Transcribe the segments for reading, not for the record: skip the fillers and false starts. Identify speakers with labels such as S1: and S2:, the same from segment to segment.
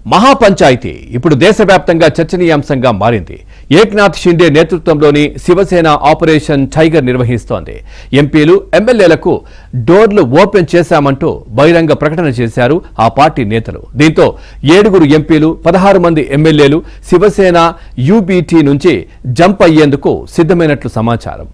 S1: మహాపంచాయతీ ఇప్పుడు దేశవ్యాప్తంగా చర్చనీయాంశంగా మారింది. ఏక్నాథ్ షిండే నేతృత్వంలోని శివసేన ఆపరేషన్ టైగర్ నిర్వహిస్తోంది. ఎంపీలు ఎమ్మెల్యేలకు డోర్లు ఓపెన్ చేశామంటూ బహిరంగ ప్రకటన చేశారు ఆ పార్టీ నేతలు. దీంతో 7 ఎంపీలు 16 మంది ఎమ్మెల్యేలు శివసేన యూబీటీ నుంచి జంప్ అయ్యేందుకు సిద్ధమైనట్లు సమాచారం.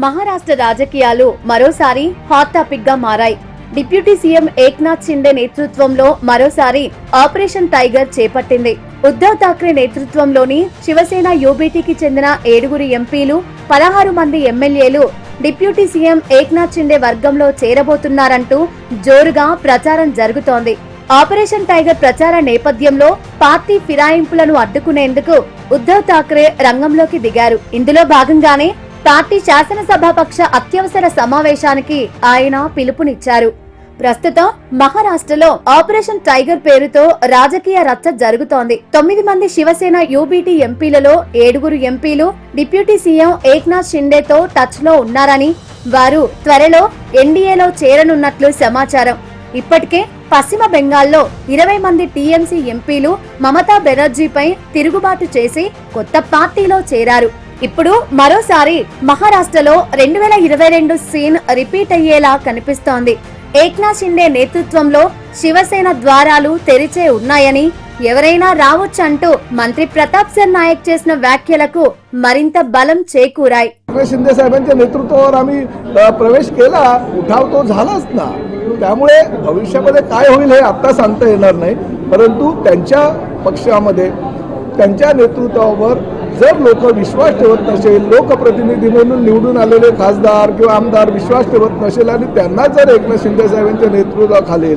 S2: మహారాష్ట్ర రాజకీయాలు మరోసారి హాట్ టాపిక్ గా మారాయి. డిప్యూటీ సీఎం ఏక్నాథ్ షిండే నేతృత్వంలో మరోసారి ఆపరేషన్ టైగర్ చేపట్టింది. ఉద్ధవ్ ఠాక్రే నేతృత్వంలోని శివసేన యూబీటీకి చెందిన 7 ఎంపీలు 16 మంది ఎమ్మెల్యేలు డిప్యూటీ సీఎం ఏక్నాథ్ షిండే వర్గంలో చేరబోతున్నారంటూ జోరుగా ప్రచారం జరుగుతోంది. ఆపరేషన్ టైగర్ ప్రచార నేపథ్యంలో పార్టీ ఫిరాయింపులను అడ్డుకునేందుకు ఉద్ధవ్ ఠాక్రే రంగంలోకి దిగారు. ఇందులో భాగంగానే పార్టీ శాసనసభాపక్ష అత్యవసర సమావేశానికి ఆయన పిలుపునిచ్చారు. ప్రస్తుతం మహారాష్ట్రలో ఆపరేషన్ టైగర్ పేరుతో రాజకీయ రచ్చ జరుగుతోంది. 9 మంది శివసేన యూబీటీ ఎంపీలలో 7 ఎంపీలు డిప్యూటీ సీఎం ఏక్నాథ్ షిండేతో టచ్ లో ఉన్నారని, వారు త్వరలో ఎన్డీఏలో చేరనున్నట్లు సమాచారం. ఇప్పటికే పశ్చిమ బెంగాల్లో 20 మంది టీఎంసీ ఎంపీలు మమతా బెనర్జీపై తిరుగుబాటు చేసి కొత్త పార్టీలో చేరారు. ఇప్పుడు మరోసారి మహారాష్ట్రలో 2022 సీన్ రిపీట్ అయ్యేలా కనిపిస్తోంది. ఏక్నాథ్ షిండే నేతృత్వంలో శివసేన ద్వారాలు తెరిచే ఉన్నాయని, ఎవరైనా రావచ్చంటూ మంత్రి ప్రతాప్ सरनाईक చేసిన వ్యాఖ్యలకు మరింత బలం చేకూరాయి.
S3: शिंदे साहेबांच्या नेतृत्वावर आम्ही प्रवेश केला, उठाव तो झालाच ना. त्यामुळे भविष्यामध्ये काय होईल हे आता सांगता येणार नाही, परंतु त्यांच्या पक्षामध्ये त्यांच्या नेतृत्वावर जर लोक विश्वास ठेवत नसेल, लोकप्रतिनिधी म्हणून निवडून आलेले खासदार किंवा आमदार विश्वास ठेवत नसेल आणि त्यांना जर एकनाथ शिंदे साहेबांच्या नेतृत्वाखाली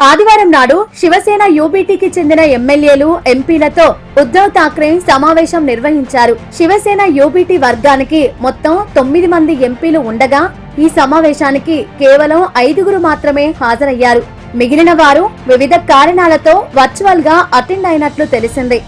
S2: ఆదివారం నాడు శివసేన యూబీటీకి చెందిన ఎమ్మెల్యేలు ఎంపీలతో ఉద్ధవ్ ఠాక్రే సమావేశం నిర్వహించారు. శివసేన యూబీటీ వర్గానికి మొత్తం 9 మంది ఎంపీలు ఉండగా ఈ సమావేశానికి కేవలం 5 మాత్రమే హాజరయ్యారు. మిగిలిన వారు వివిధ కారణాలతో వర్చువల్ గా అటెండ్ అయినట్లు తెలిసింది.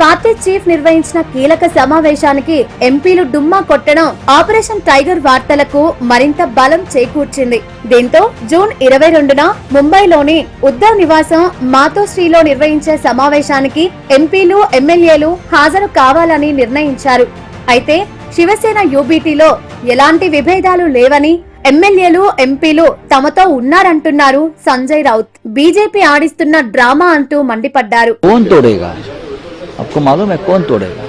S2: పార్టీ చీఫ్ నిర్వహించిన కీలక సమావేశానికి ఎంపీలు డుమ్మా కొట్టడం ఆపరేషన్ టైగర్ వార్తలకు మరింత బలం చేకూర్చింది. దీంతో జూన్ 22న ముంబైలోని ఉద్ధవ్ నివాసం మాతోశ్రీలో నిర్వహించే సమావేశానికి ఎంపీలు ఎమ్మెల్యేలు హాజరు కావాలని నిర్ణయించారు. అయితే శివసేన యూబీటీలో ఎలాంటి విభేదాలు లేవని, ఎమ్మెల్యేలు ఎంపీలు తమతో ఉన్నారంటున్నారు సంజయ్ రౌత్. బీజేపీ ఆడిస్తున్న డ్రామా అంటూ మండిపడ్డారు.
S4: आपको मालूम है कौन तोड़ेगा?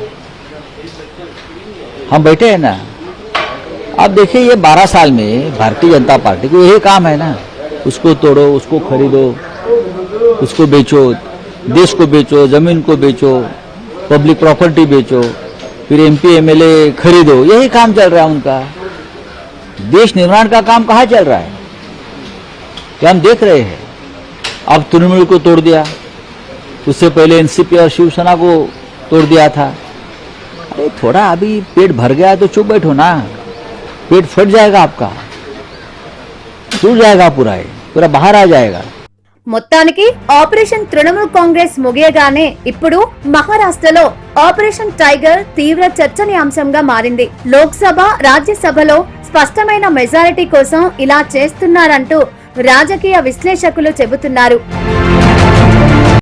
S4: हम बैठे हैं ना. आप देखिए ये 12 साल में भारतीय जनता पार्टी को यही काम है ना, उसको तोड़ो, उसको खरीदो, उसको बेचो, देश को बेचो, जमीन को बेचो, पब्लिक प्रॉपर्टी बेचो, फिर एमपी एमएलए खरीदो, यही काम चल रहा है उनका. देश निर्माण का काम कहाँ चल रहा है? क्या हम देख रहे हैं? अब तृणमूल को तोड़ दिया, उससे पहले एनसीपी और शिवसेना को तोड़ दिया था. अरे थोड़ा अभी पेट भर गया तो चुप बैठो ना, पेट फट जाएगा आपका, टूट जाएगा पूरा बाहर आ जाएगा.
S2: మొత్తానికి ఆపరేషన్ తృణమూల్ కాంగ్రెస్ ముగియగానే ఇప్పుడు మహారాష్ట్రలో ఆపరేషన్ టైగర్ తీవ్ర చర్చనీయాంశంగా మారింది. లోక్సభ, రాజ్యసభలో స్పష్టమైన మెజారిటీ కోసం ఇలా చేస్తున్నారంటూ రాజకీయ విశ్లేషకులు చెబుతున్నారు.